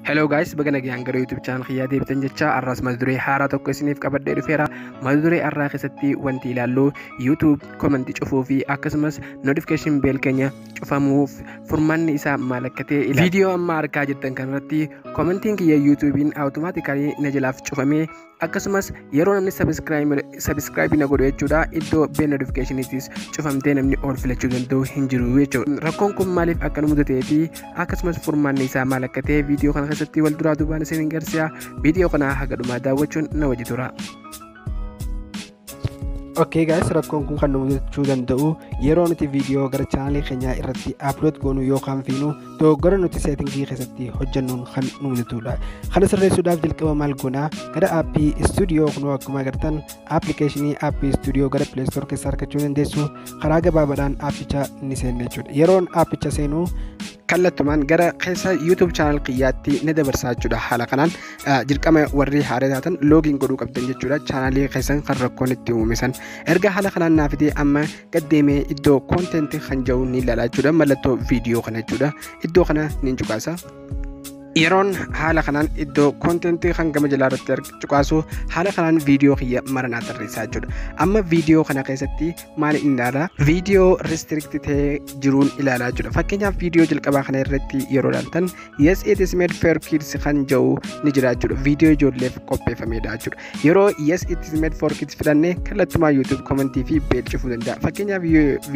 Hello guys, baga nagaan gara YouTube channel kiyyaa deebitan jecha arras mata-duree haaraa tokko isiniif qabadhee dhufeera. Mata-duree har'aa keessatti wanti ilaallu YouTube comment cufuu fi akkasumas notification bell keenya cufamuuf furmaanni isaa maal akka ta'e ilaalla. Viidiyoo amma argaa jirtan kanarratti commenting kiyya YouTubein automatically na jalaaf cufamee akkasumas yeroo namni subscribe na godhu jechuudha iddoo bell notificationitis cufamtee namni ol filachuu danda'u hin jiru jechuudha. Rakkoon kun maaliif akka nu mudatee fi akkasumas furmaanni isaa maal akka ta'e viidiyoo kana keessatti wal duraa duubaan isin agarsiisa. Viidiyoo kana haga dhumaa daawwachuun na wajji tura. Okay guys, rakkoon kun kan nu mudachuu danda'u yeroo nuti viidiyoo gara channel keenyaa irratti upload goonu yookaan fiinu dogoggora nuti settingii keessatti hojjennuun kan nu mudatudha. Kana sirreessuudhaaf jalqaba maal goona gara aappii studio kun akkuma agartan applicationii aappii studio gara Play Store keessa argachuu dandeessu. Karaa gabaabaadhaan aappicha ni seenna jechuudha. Yeroon aappicha seenu kallattumaan gara keessa YouTube channel kiyyaatti na dabarsaa jechuudha. Haala kanaan dirqama warri haaraa taatan login godhuu qabdan jechuudha. Channelii keessan kan rakkoon itti uumisan erga haala kanaan naafitee amma gaddeemee iddoo content kan jedhu ni ilaalaa jechuudha. Mallattoo viidiyoo kana jechuudha. Iddoo kana ni cuqaasa. Yeroon haala kanaan iddoo content kan gama jalaa irratti cuqaasu haala kanaan viidiyoo kiyya maranaa tarreessaa jechuudha. Amma viidiyoo kana keessatti maal ilaala? Viidiyoo restrict ta'ee jiruun ilaalaa jechuudha. Fakkeenyaaf viidiyoo jalqabaa kana irratti yeroo ilaaltan yes it is made for kids kan jedhu ni jira jechuudha. Viidiyoo ijoolleef qopheeffamedha jechuudha. Yeroo yes it is made for kids filanne kallattumaa YouTube commentii fi bell cufuu danda'a. Fakkeenyaaf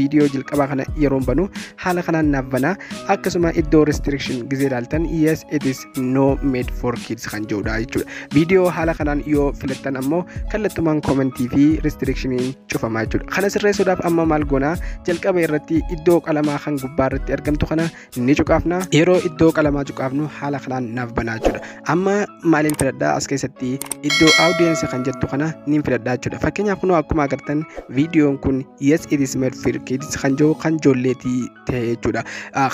viidiyoo jalqabaa kana yeroon banu haala kanaan naaf bana akkasuma iddoo restriction gizee ilaaltan yes it is no made for kids kan jedhudha jechuudha. Viidiyoo haala kanaan yoo filattan ammoo kallattumaan commentii fi restrictioniin cufamaa jechuudha. Kana sirreessuudhaaf amma maal goona jalqaba irratti iddoo qalamaa kan gubbaa irratti argamtu kana ni cuqaafna. Yeroo iddoo qalamaa cuqaafnu haala kanaan naaf banaa jechuudha. Amma maaliin filadhaa as keessatti iddoo audience kan jettu kana niin filadhaa jechuudha. Fakkeenyaaf kunoo akkuma agartan viidiyoon kun yes it is made for kids kan jedhu kan ijoolleetii ta'e jechuudha.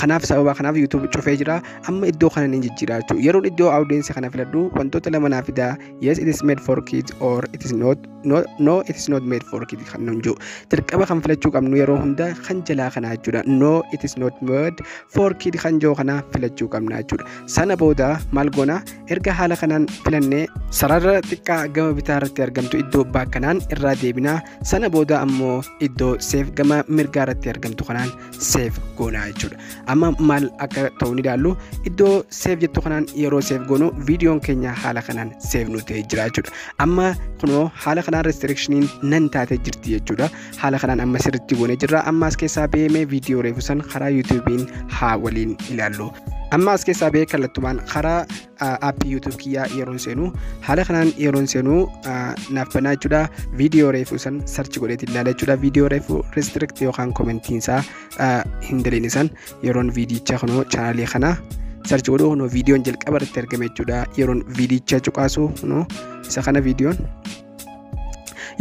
Kanaaf sababa kanaaf YouTube cufee jira. Amma iddoo kana ni jijjiira. Yeroon iddoo audience kana filadhu wantoota lama naaf fidaa yes it is made for kids or it is no it is not made for kids kan nun jiru. Dirqama kan filachuu qabnu yeroo hunda kan jalaa kana jechuudha. No it is not made for kids kan jiru kana filachuu qabna jechuudha. Sana booda maal goona erga haala kanaan filannee sarara xiqqaa gama bitaa irratti argamtu iddoo baakkanaan irraa deebinaa. Sana booda ammoo iddoo save gama mirgaa irratti argamtu kanaan save goona jechuudha. Amma maal akka ta'u ni ilaallu iddoo save jettu kanaan yeroo save goonu viidiyoon keenya haala kanaan save nu ta'ee jira jechuudha. Amma kunoo haala kanaan restrictioniin nan taatee jirti jechuudha. Haala kanaan amma sirriitti goonee jirra. Amma as keessaa beemee viidiyoo reefusan karaa YouTubein haa waliin ilaallu. Amma as keessaa bee kallattumaan karaa aappii YouTube kiyyaa yeroon seenu haala kanaan yeroon seenu naaf banaa jechuudha. Viidiyoo reefusan search godheetiin ilaala jechuudha. Viidiyoo reefu restrict yookaan commentiinsaa hin daleenisan yeroon viidiyicha kunoo channelii kana search godhu kunoo viidiyoon jalqaba irratti argame jechuudha. Yeroon viidiyicha cuqaasu kunoo isa kana viidiyoon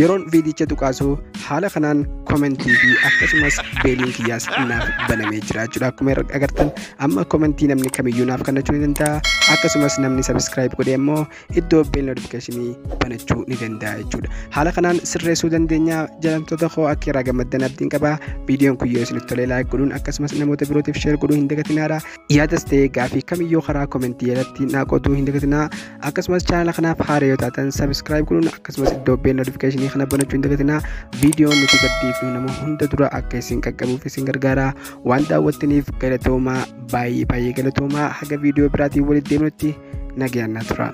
yeroon viidiyicha tuqaasu haala kanaan commentii fi akkasumas beeliin kiyyaas naaf banamee jira jechuudha. Akkuma agartan amma commentii namni kamiyyuu naaf kennachuu ni danda'a. Akkasumas namni subscribe godhee immoo iddoo bell notificationii banachuu ni danda'a jechuudha. Haala kanaan sirreessuu dandeenya. Jalamtoota koo akka irraa gammaddan abdiin qaba. Viidiyoon kun yoo isinitti tolee like godhuun akkasumas namoota birootiif share godhuu hin dagatinaadha. Yaadas ta'ee gaafii kamiyyuu karaa commentii irratti naa qotuu hin dagatinaa. Akkasumas channel kanaaf haaraa yoo taatan subscribe godhuun akkasumas iddoo bell notificationii kana banachuu hin dagatinaa. Viidiyoon nuti gadhiifnu nama hunda dura akka isin qaqqabuuf isin gargaara. Waan daawwattaniif galatoomaa baay'ee galatoomaa. Haga viidiyoo biraatiin walitti deemnutti nagayaan tura.